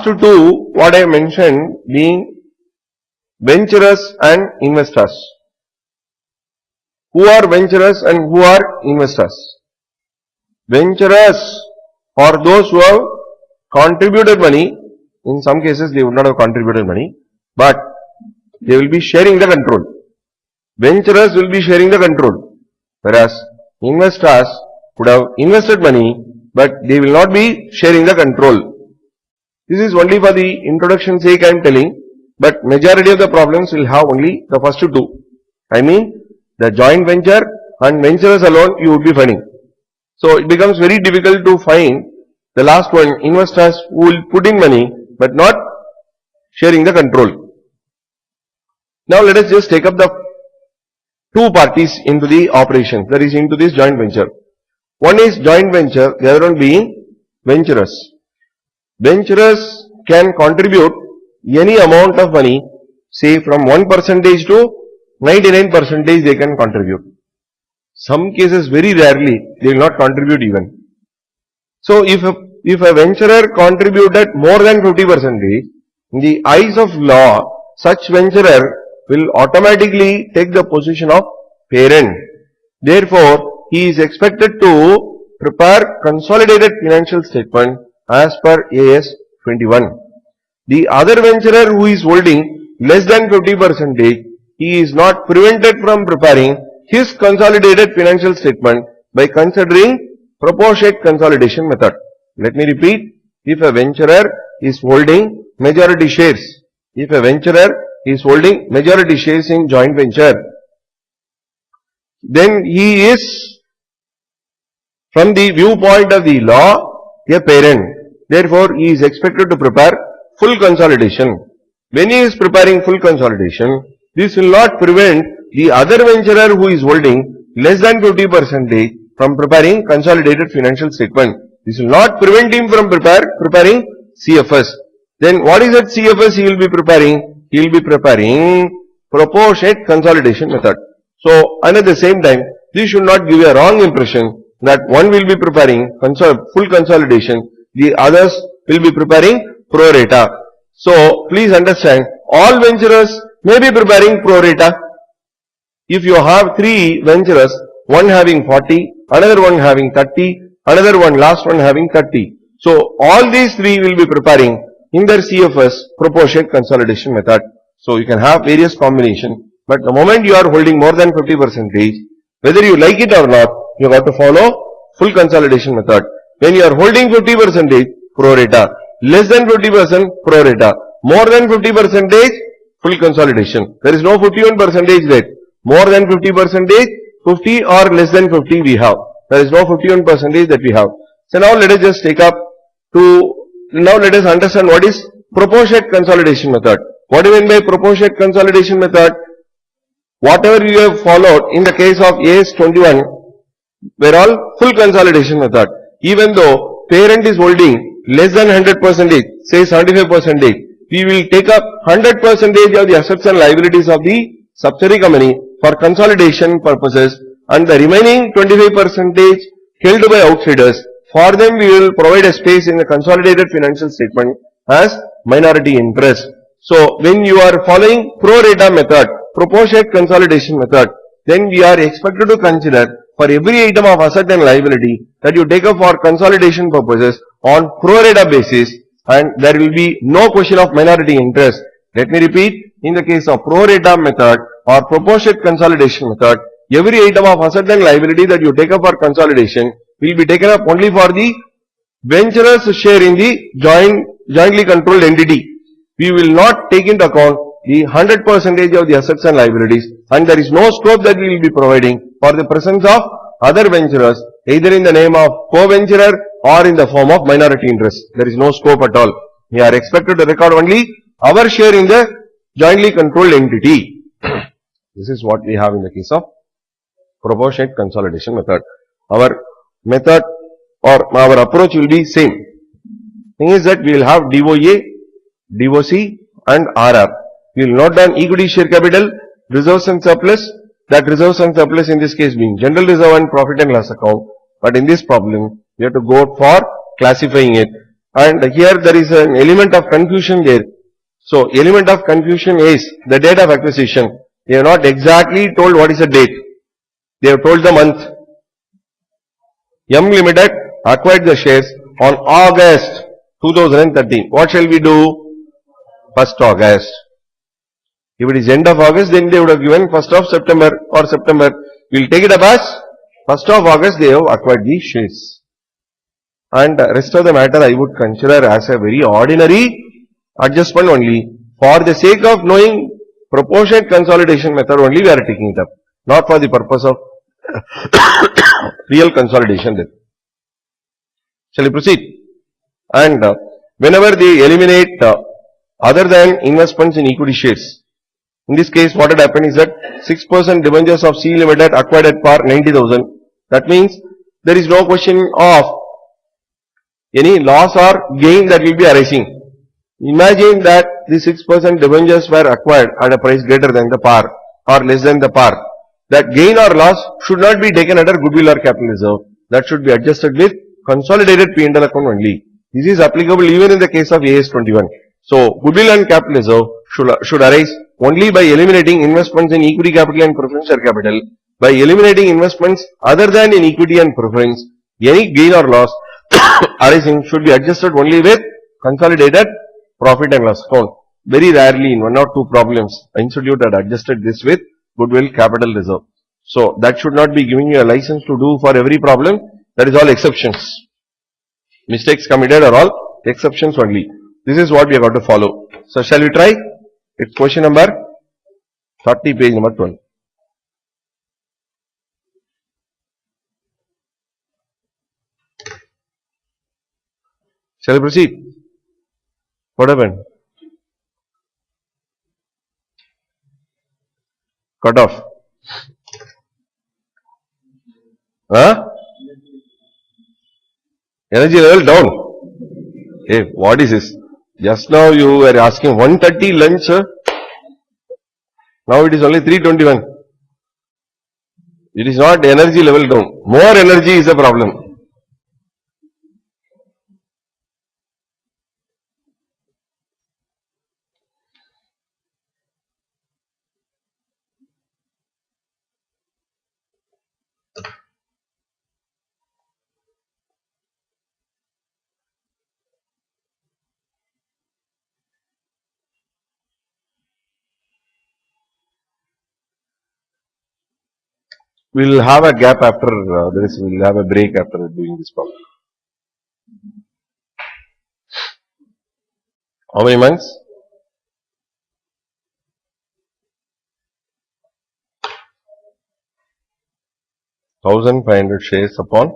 last two, what I mentioned, being venturers and investors. Who are venturers and who are investors? Venturers are those who have contributed money. In some cases, they would not have contributed money, but they will be sharing the control. Venturers will be sharing the control, whereas investors would have invested money, but they will not be sharing the control. This is only for the introduction sake I am telling, but majority of the problems will have only the first two. I mean, the joint venture and venturers alone you would be finding. So it becomes very difficult to find the last one, investors who will put in money but not sharing the control. Now let us just take up the two parties into the operation, that is into this joint venture. One is joint venture, the other one being venturers. Venturers can contribute any amount of money, say from 1% to 99% they can contribute. Some cases very rarely they will not contribute even. So if a venturer contributed more than 50%, in the eyes of law, such venturer will automatically take the position of parent. Therefore, he is expected to prepare consolidated financial statement as per AS 21. The other venturer who is holding less than 50%, he is not prevented from preparing his consolidated financial statement by considering proportionate consolidation method. Let me repeat, if a venturer is holding majority shares, if a venturer is holding majority shares in joint venture, then he is, from the viewpoint of the law, a parent. Therefore, he is expected to prepare full consolidation. When he is preparing full consolidation, this will not prevent the other venturer who is holding less than 50% from preparing consolidated financial statement. This will not prevent him from preparing CFS. Then what is that CFS he will be preparing? He will be preparing proportionate consolidation method. So, and at the same time, this should not give a wrong impression that one will be preparing full consolidation, the others will be preparing pro rata. So, please understand, all venturers may be preparing pro rata. If you have three venturers, one having 40, another one having 30, another one, last one having 30. So, all these three will be preparing in their CFS proportionate consolidation method. So, you can have various combination, but the moment you are holding more than 50%, whether you like it or not, you have to follow full consolidation method. When you are holding 50%, pro rata. Less than 50%, pro rata. More than 50%, full consolidation. There is no 51% there. More than 50%, 50 or less than 50 we have. There is no 51% that we have. So now let us just take up now let us understand what is proportionate consolidation method. What do you mean by proportionate consolidation method? Whatever you have followed in the case of AS 21 were all full consolidation method. Even though parent is holding less than 100%, say 75%, we will take up 100% of the assets and liabilities of the subsidiary company for consolidation purposes, and the remaining 25% held by outsiders, for them we will provide a space in the consolidated financial statement as minority interest. So, when you are following pro rata method, proportionate consolidation method, then we are expected to consider for every item of asset and liability that you take up for consolidation purposes on pro rata basis, and there will be no question of minority interest. Let me repeat, in the case of pro rata method or proportionate consolidation method, every item of asset and liability that you take up for consolidation will be taken up only for the venturers' share in the jointly controlled entity. We will not take into account the 100% of the assets and liabilities, and there is no scope that we will be providing for the presence of other venturers, either in the name of co-venturer or in the form of minority interest. There is no scope at all. We are expected to record only our share in the jointly controlled entity. This is what we have in the case of proportionate consolidation method. Our method or our approach will be same. Thing is that we will have DOA, DOC and RR. We will note down equity share capital, reserves and surplus. That reserves and surplus in this case being general reserve and profit and loss account. But in this problem, we have to go for classifying it. and here there is an element of confusion there. So element of confusion is the date of acquisition. They have not exactly told what is the date. They have told the month. M Limited acquired the shares on August 2013. What shall we do? 1st August. If it is end of August, then they would have given 1st of September or September. We will take it up as 1st of August they have acquired these shares. And rest of the matter I would consider as a very ordinary adjustment only. For the sake of knowing proportionate consolidation method only we are taking it up. Not for the purpose of real consolidation then. Shall we proceed? And whenever they eliminate other than investments in equity shares, in this case what had happened is that 6% debentures of C Limited acquired at par 90,000. That means there is no question of any loss or gain that will be arising. Imagine that the 6% debentures were acquired at a price greater than the par or less than the par. That gain or loss should not be taken under goodwill or capital reserve. That should be adjusted with consolidated P&L account only. This is applicable even in the case of AS 21. So goodwill and capital reserve should arise only by eliminating investments in equity capital and preference share capital. By eliminating investments other than in equity and preference, any gain or loss arising should be adjusted only with consolidated profit and loss account. Very rarely in 1 or 2 problems, Institute had adjusted this with goodwill capital reserve. So that should not be giving you a license to do for every problem. That is all exceptions. Mistakes committed are all exceptions only. This is what we have got to follow. So shall we try? It's question number 30, page number 12. Shall we proceed? What happened? Cut off. Huh? Energy level down. Hey, what is this? Just now you were asking 1:30 lunch. Now it is only 3:21. It is not energy level down. More energy is a problem. We will have a gap after this. We will have a break after doing this problem. How many months? $1,500 shares upon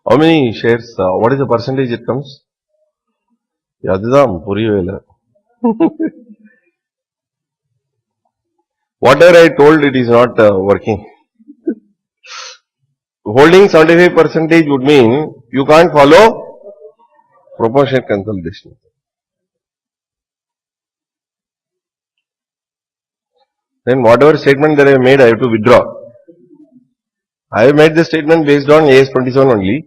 how many shares? What is the percentage it comes? அதுதான் புரியவே இல்லை. Whatever I told, it is not working. Holding 75% would mean you can't follow proportionate consolidation. Then whatever statement that I have made, I have to withdraw. I have made the statement based on AS 27 only.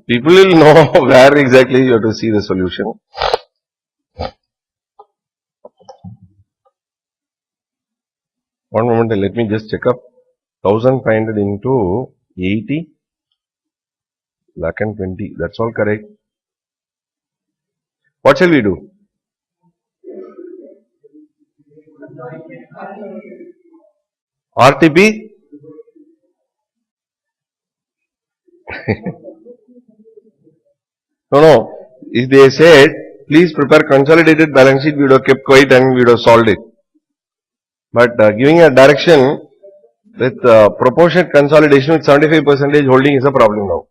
People will know where exactly you have to see the solution. One moment, let me just check up. 1,500 into 80, lakh and 20. That's all correct. What shall we do? RTP? No. If they said, please prepare consolidated balance sheet, we would have kept quiet and we would have solved it. But giving a direction with proportionate consolidation with 75% holding is a problem now.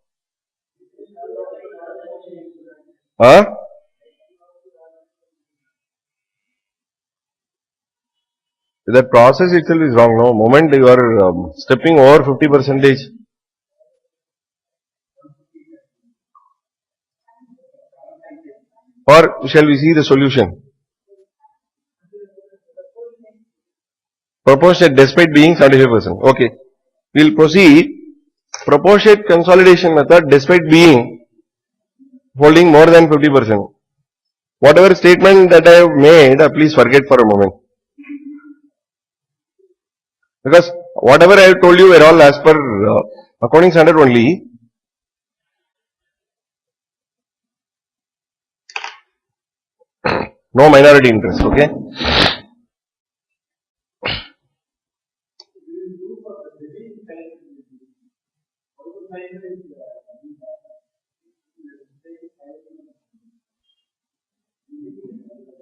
Huh? That process itself is wrong. No, moment you are stepping over 50%. Or shall we see the solution? Proportionate despite being 75%. Okay. We'll proceed. Proportionate consolidation method despite being holding more than 50%. Whatever statement that I have made, please forget for a moment. Because whatever I have told you were all as per accounting standard only. No minority interest, okay?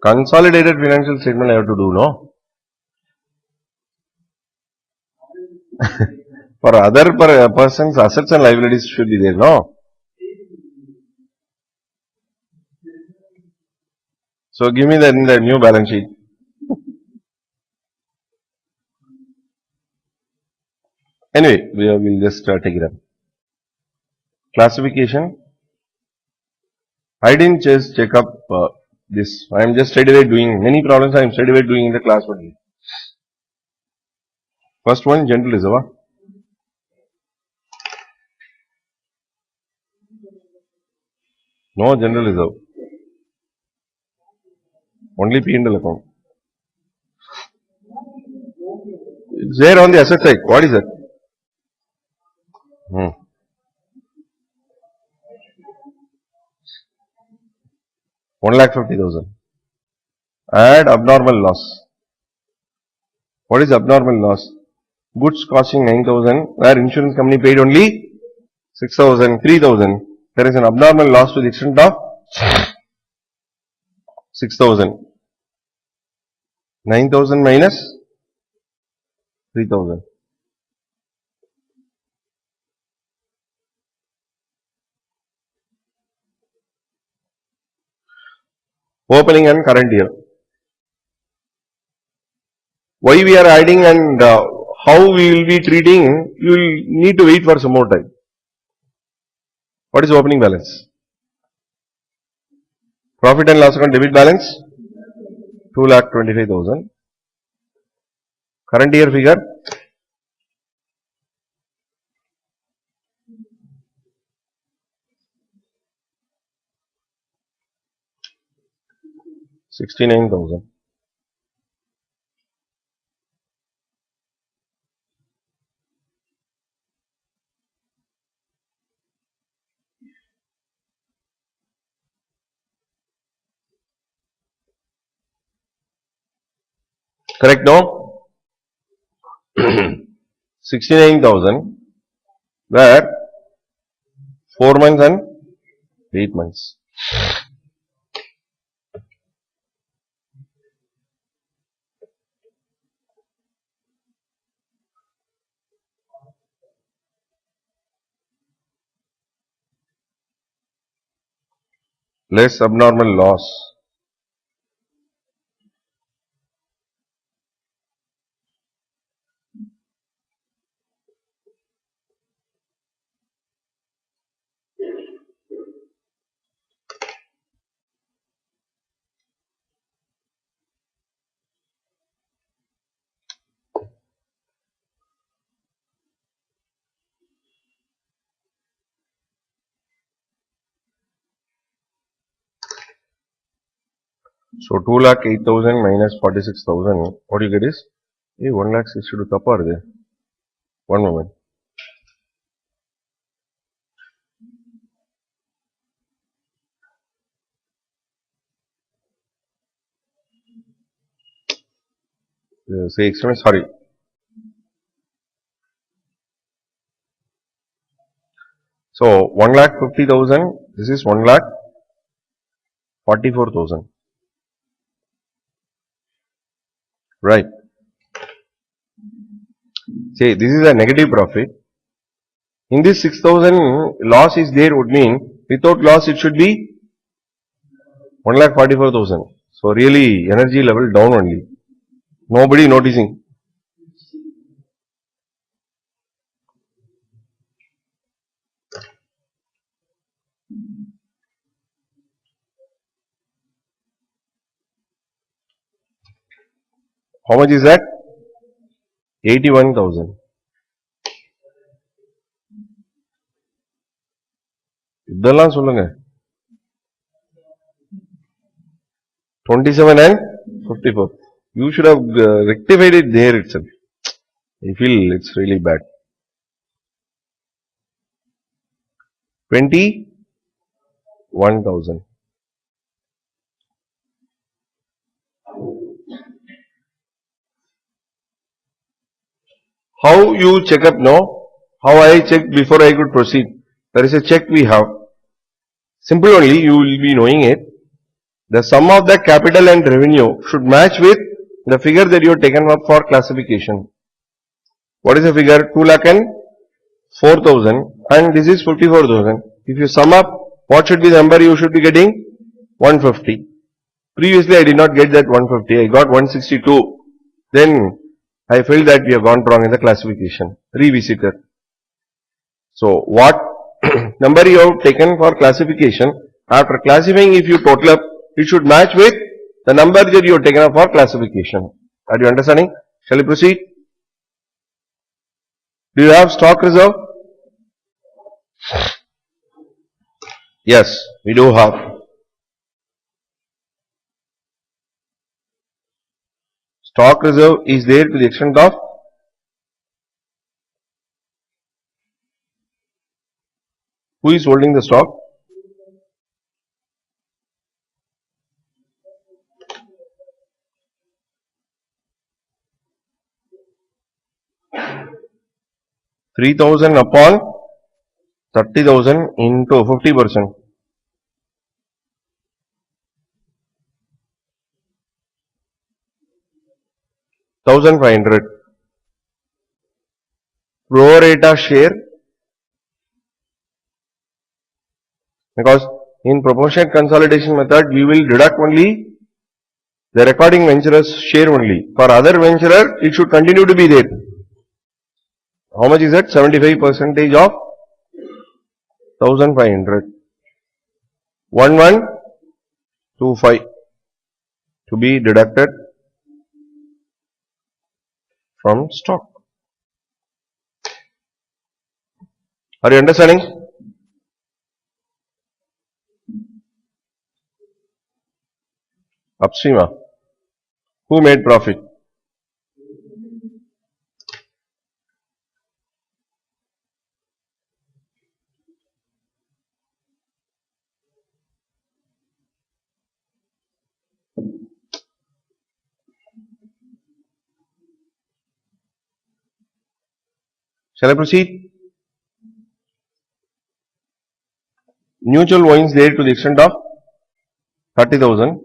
Consolidated financial statement I have to do, no? For other persons, assets and liabilities should be there, no? So give me the new balance sheet. Anyway, we'll just take it up. Classification. I didn't just check up this. I am just straight away doing many problems. I am straight away doing in the class only. First one, general reserve. No general reserve. Only P&L account. It's there on the asset side. What is that? 1,50,000. Add abnormal loss. What is abnormal loss? Goods costing 9,000, where insurance company paid only 6,000, 3,000. There is an abnormal loss to the extent of 6,000. 9,000 minus 3,000. Opening and current year. Why we are adding and how we will be treating, you will need to wait for some more time. What is opening balance? Profit and loss account debit balance 2,25,000. Current year figure 69,000. Correct, no? 69,000 where 4 months and 8 months. Less abnormal loss. So 2,08,000 minus 46,000. What you get is 1,60,000 to tapa irudhe. One moment. Say extra, sorry. So 1,50,000. This is 1,44,000. Right. Say this is a negative profit. In this 6,000 loss is there would mean without loss it should be 1,44,000. So really energy level down only. Nobody noticing. How much is that? 81,000. இதெல்லாம் சொல்லுங்க. 27 and 54. You should have rectified it there itself. I feel it's really bad. 21,000. How you check up now? How I checked before I could proceed? There is a check we have. Simple only, you will be knowing it. The sum of the capital and revenue should match with the figure that you have taken up for classification. What is the figure? 2 lakh and 4,000 and this is 54,000. If you sum up, what should be the number you should be getting? 150. Previously I did not get that 150, I got 162. Then I felt that we have gone wrong in the classification. Revisit it. So what number you have taken for classification, after classifying if you total up, it should match with the number that you have taken up for classification. Are you understanding? Shall we proceed? Do you have stock reserve? Yes, we do have. Stock reserve is there to the extent of who is holding the stock? $3,000 upon 30,000 into 50%. 1,500. Pro rata share, because in proportionate consolidation method we will deduct only the recording venturer's share only. For other venturer it should continue to be there. How much is that? 75% of 1,500. 1125 to be deducted from stock. Are you understanding? Upstream. Who made profit? Shall I proceed? Mutual wines there to the extent of 30,000.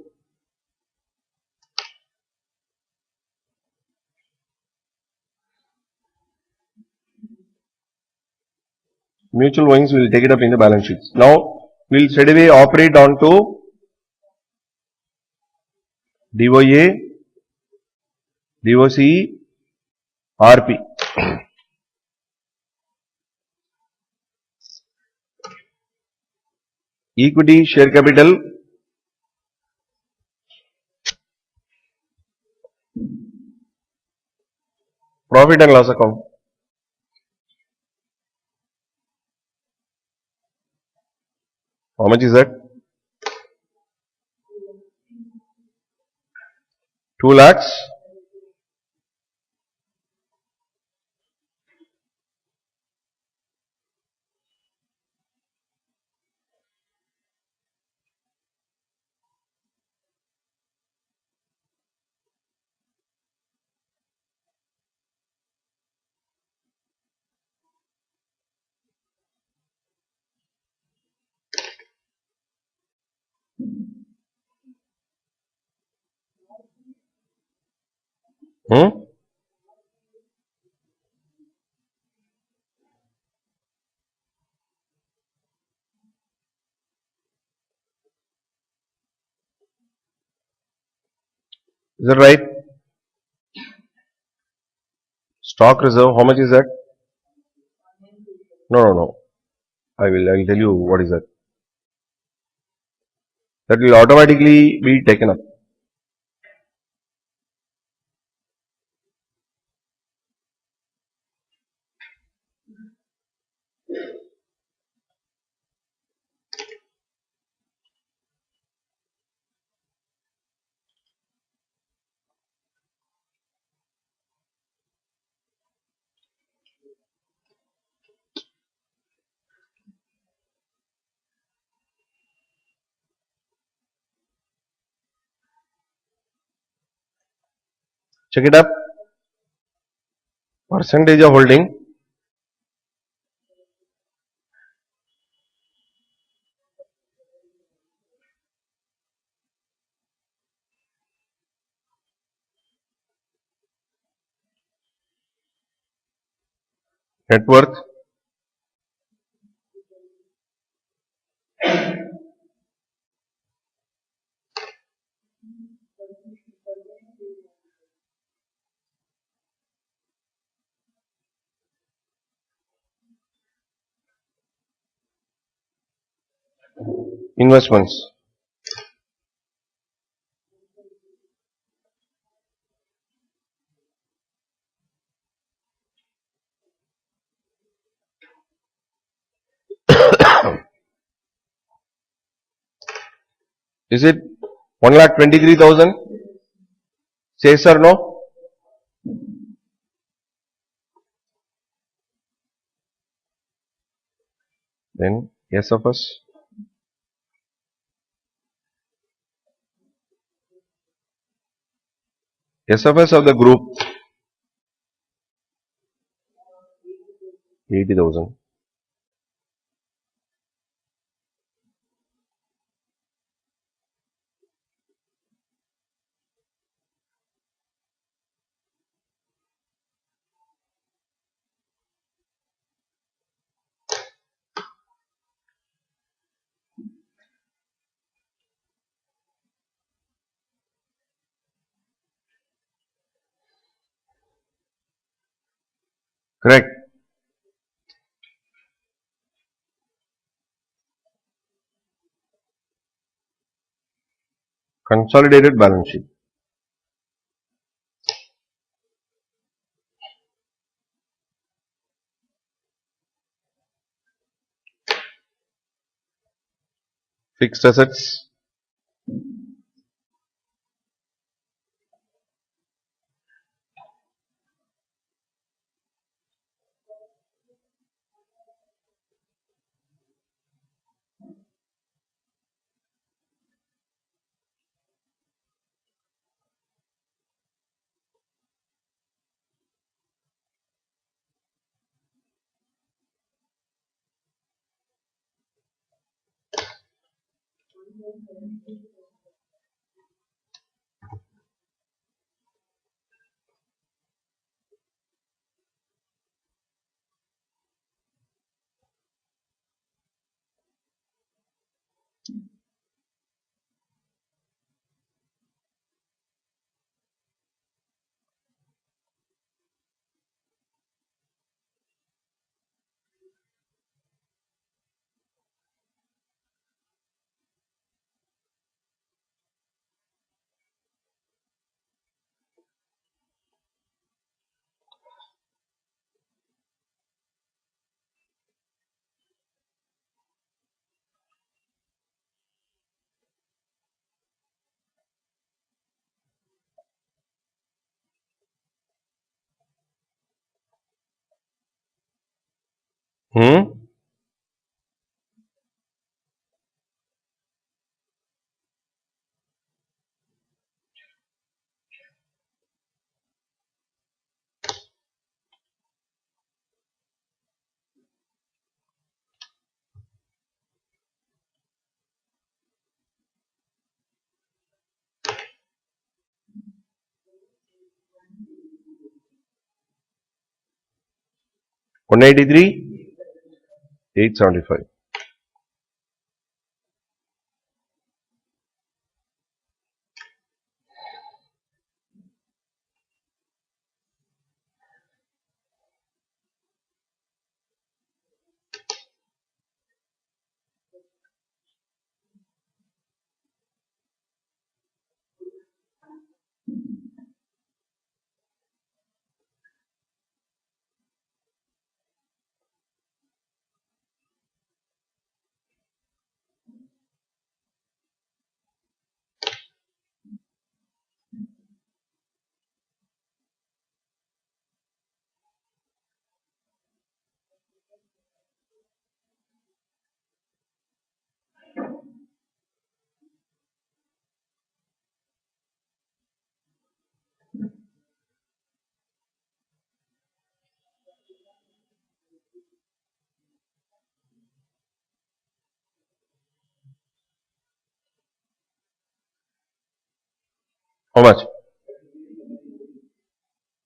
Mutual wines will take it up in the balance sheets. Now we will straight away operate on to DOA, DOC, RP. Equity, share capital, profit and loss account. How much is that? 2 lakhs. Is that right? Stock reserve, how much is that? No. I will tell you what is that. That will automatically be taken up. Check it up. Percentage of holding. Net worth. Investments. Is it 1,23,000? Yes or no? Then yes of us. Yes of us of the group 80,000. Correct. Consolidated balance sheet. Fixed assets. Hmm? 183, 875. How much?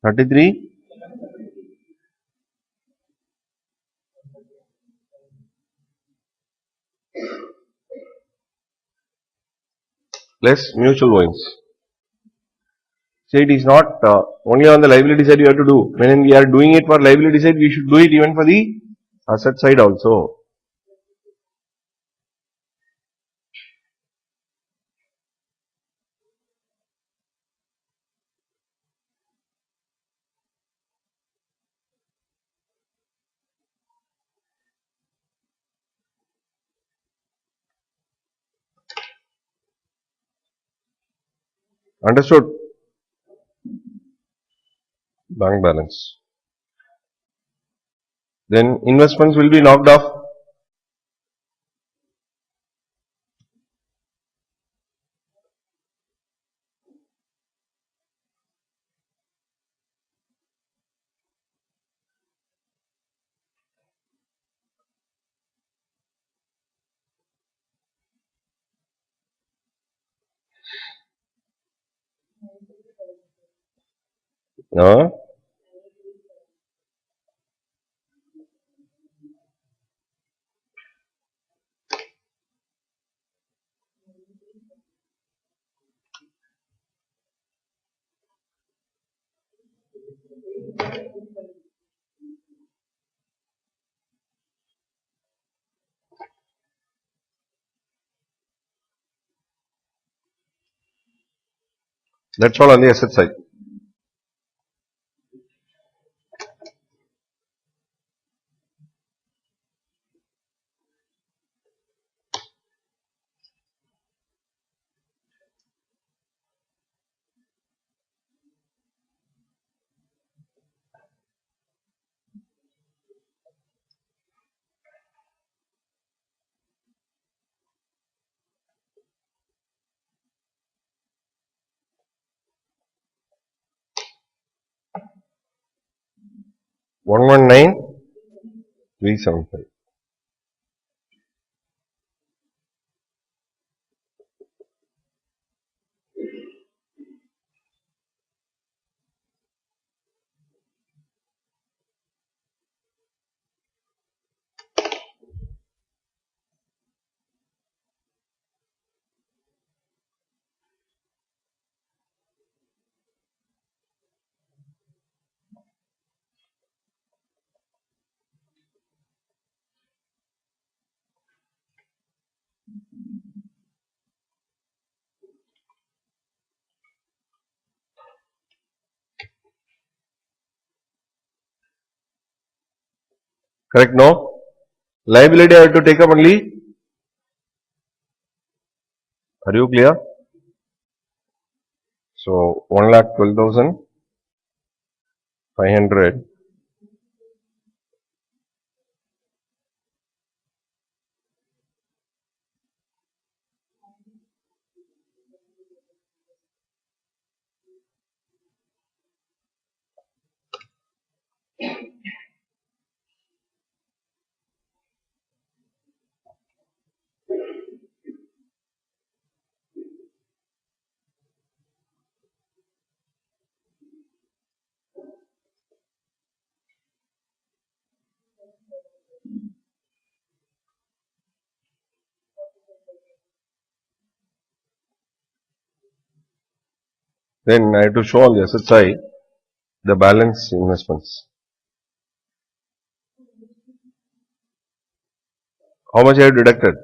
33 less mutual borrowings. So it is not only on the liability side you have to do. When we are doing it for liability side, we should do it even for the asset side also. Understood? Bank balance. Then investments will be knocked off. That's all on the asset side. One 375. Correct? No? Liability I have to take up only. Are you clear? So 1,12,500. Then I have to show on the asset side the balance investments. How much I have deducted?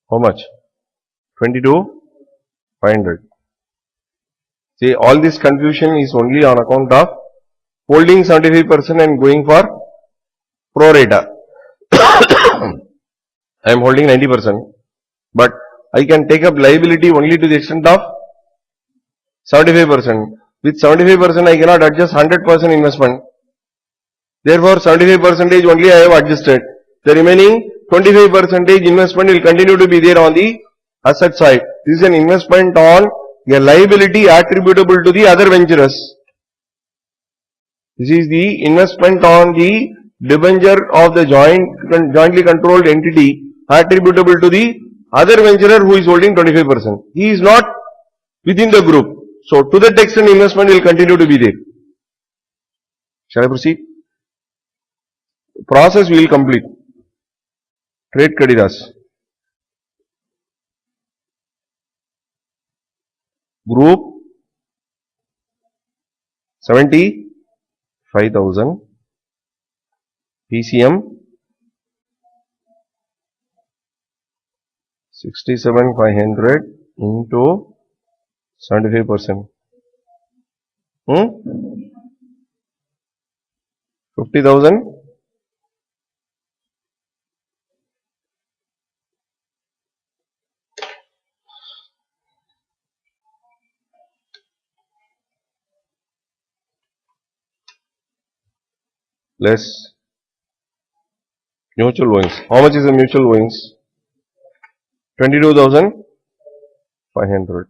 How much? 22,500. See, all this confusion is only on account of holding 75% and going for pro rata. I am holding 90%, but I can take up liability only to the extent of 75%. With 75% I cannot adjust 100% investment. Therefore 75% only I have adjusted. The remaining 25% investment will continue to be there on the asset side. This is an investment on a liability attributable to the other venturers. This is the investment on the debenture of the jointly controlled entity attributable to the other venturer who is holding 25%. He is not within the group. So to that extent investment will continue to be there. Shall I proceed? Process we will complete. Trade creditors. Group 75,000 PCM 67,500 into 75%. 50,000 less mutual owings. How much is the mutual owings? 22,500.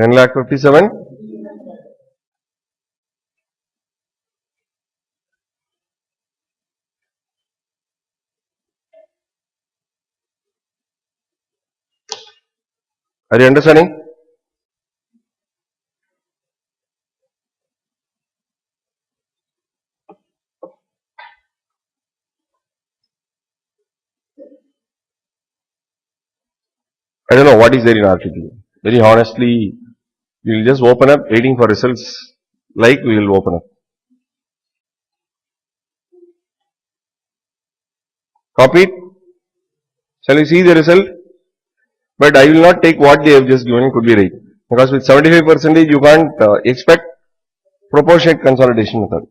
$10,57,000. Are you understanding? I don't know what is there in article. Very honestly, we will just open up waiting for results like we will open up. Copy it. Shall we see the result? But I will not take what they have just given, could be right. Because with 75% you can't expect proportionate consolidation method.